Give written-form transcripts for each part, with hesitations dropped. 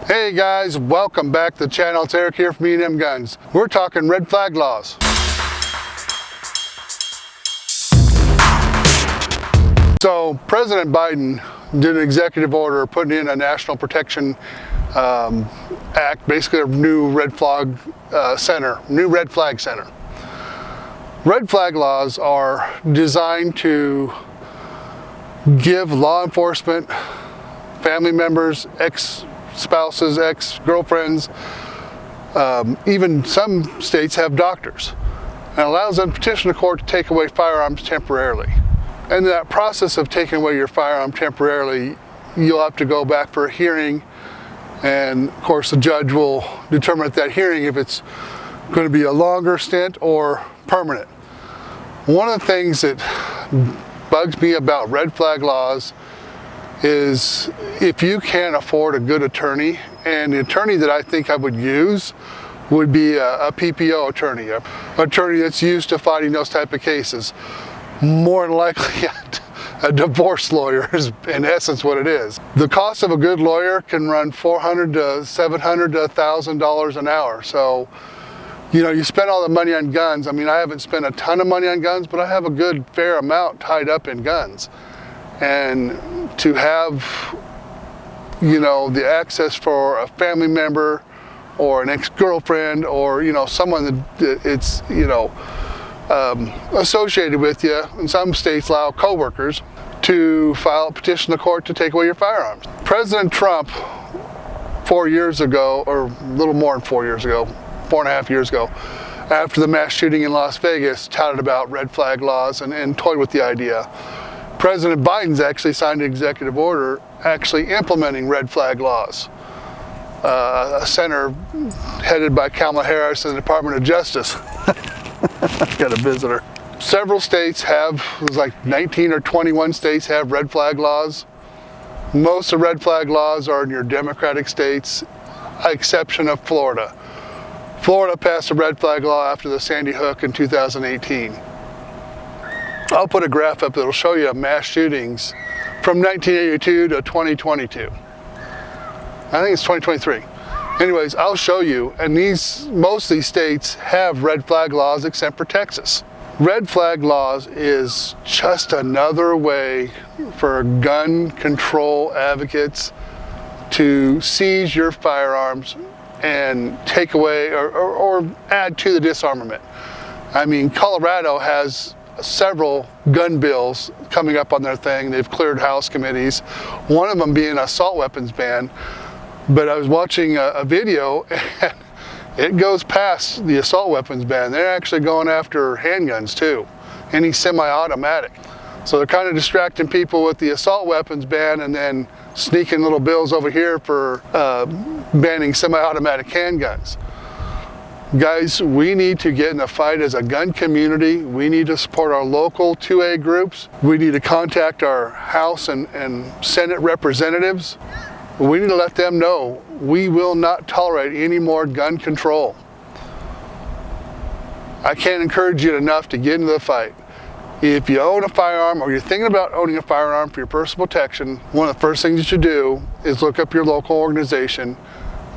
Hey guys, welcome back to the channel. It's Eric here from E&M Guns. We're talking red flag laws. So President Biden did an executive order putting in a National Protection Act, basically a new red flag center. Red flag laws are designed to give law enforcement, family members, ex-spouses, ex-girlfriends, even some states have doctors, and allows them to petition the court to take away firearms temporarily. And in that process of taking away your firearm temporarily, you'll have to go back for a hearing, and of course the judge will determine at that hearing if it's going to be a longer stint or permanent. One of the things that bugs me about red flag laws is if you can't afford a good attorney, and the attorney that I think I would use would be a PPO attorney, an attorney that's used to fighting those type of cases. More than likely a divorce lawyer is in essence what it is. The cost of a good lawyer can run $400 to $700 to $1,000 an hour. So, you know, you spend all the money on guns. I mean, I haven't spent a ton of money on guns, but I have a good fair amount tied up in guns. And to have, you know, the access for a family member or an ex-girlfriend or, you know, someone that it's, you know, associated with you, in some states allow co-workers to file a petition to the court to take away your firearms. President Trump 4 years ago, or a little more than 4 years ago, 4.5 years ago, after the mass shooting in Las Vegas, touted about red flag laws and toyed with the idea. President Biden's actually signed an executive order actually implementing red flag laws. A center headed by Kamala Harris in the Department of Justice. Got a visitor. Several states have, it was like 19 or 21 states have red flag laws. Most of the red flag laws are in your Democratic states, exception of Florida. Florida passed a red flag law after the Sandy Hook in 2018. I'll put a graph up that'll show you mass shootings from 1982 to 2022. I think it's 2023. Anyways, I'll show you, and most of these states have red flag laws except for Texas. Red flag laws is just another way for gun control advocates to seize your firearms and take away or add to the disarmament. I mean, Colorado has several gun bills coming up on their thing. They've cleared House committees, one of them being an assault weapons ban. But I was watching a video, and it goes past the assault weapons ban. They're actually going after handguns too, any semi-automatic. So they're kind of distracting people with the assault weapons ban and then sneaking little bills over here for banning semi-automatic handguns. Guys, we need to get in the fight as a gun community. We need to support our local 2A groups. We need to contact our House and Senate representatives. We need to let them know we will not tolerate any more gun control. I can't encourage you enough to get into the fight. If you own a firearm or you're thinking about owning a firearm for your personal protection, one of the first things you should do is look up your local organization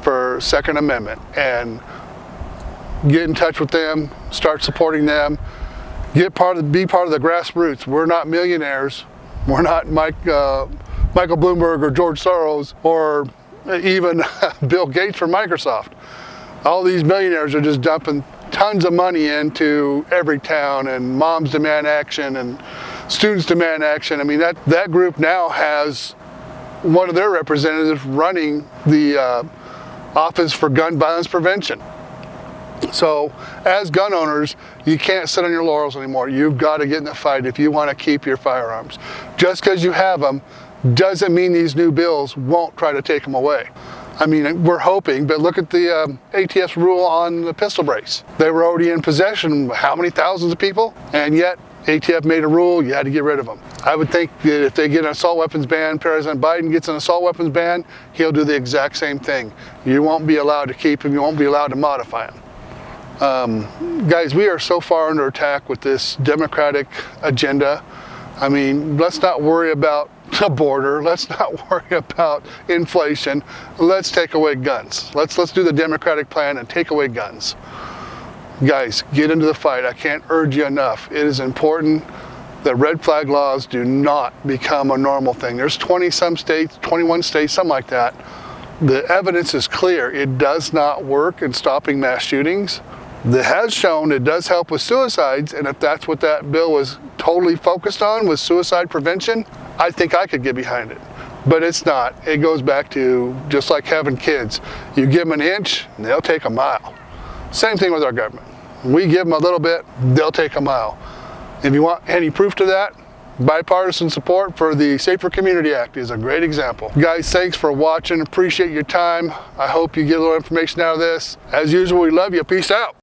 for Second Amendment and get in touch with them, start supporting them, be part of the grassroots. We're not millionaires. We're not Michael Bloomberg or George Soros or even Bill Gates from Microsoft. All these millionaires are just dumping tons of money into every town, and moms demand action and students demand action. I mean, that group now has one of their representatives running the Office for Gun Violence Prevention. So as gun owners, you can't sit on your laurels anymore. You've got to get in the fight if you want to keep your firearms. Just because you have them doesn't mean these new bills won't try to take them away. I mean, we're hoping, but look at the ATF's rule on the pistol brace. They were already in possession of how many thousands of people, and yet ATF made a rule, you had to get rid of them. I would think that if they get an assault weapons ban, President Biden gets an assault weapons ban, he'll do the exact same thing. You won't be allowed to keep them, you won't be allowed to modify them. Guys, we are so far under attack with this Democratic agenda. I mean, let's not worry about the border. Let's not worry about inflation. Let's take away guns. Let's do the Democratic plan and take away guns. Guys, get into the fight. I can't urge you enough. It is important that red flag laws do not become a normal thing. There's 20-some states, 21 states, something like that. The evidence is clear. It does not work in stopping mass shootings. It has shown it does help with suicides, and if that's what that bill was totally focused on, was suicide prevention, I think I could get behind it. But it's not. It goes back to just like having kids. You give them an inch, and they'll take a mile. Same thing with our government. We give them a little bit, they'll take a mile. If you want any proof to that, bipartisan support for the Safer Community Act is a great example. Guys, thanks for watching. Appreciate your time. I hope you get a little information out of this. As usual, we love you. Peace out.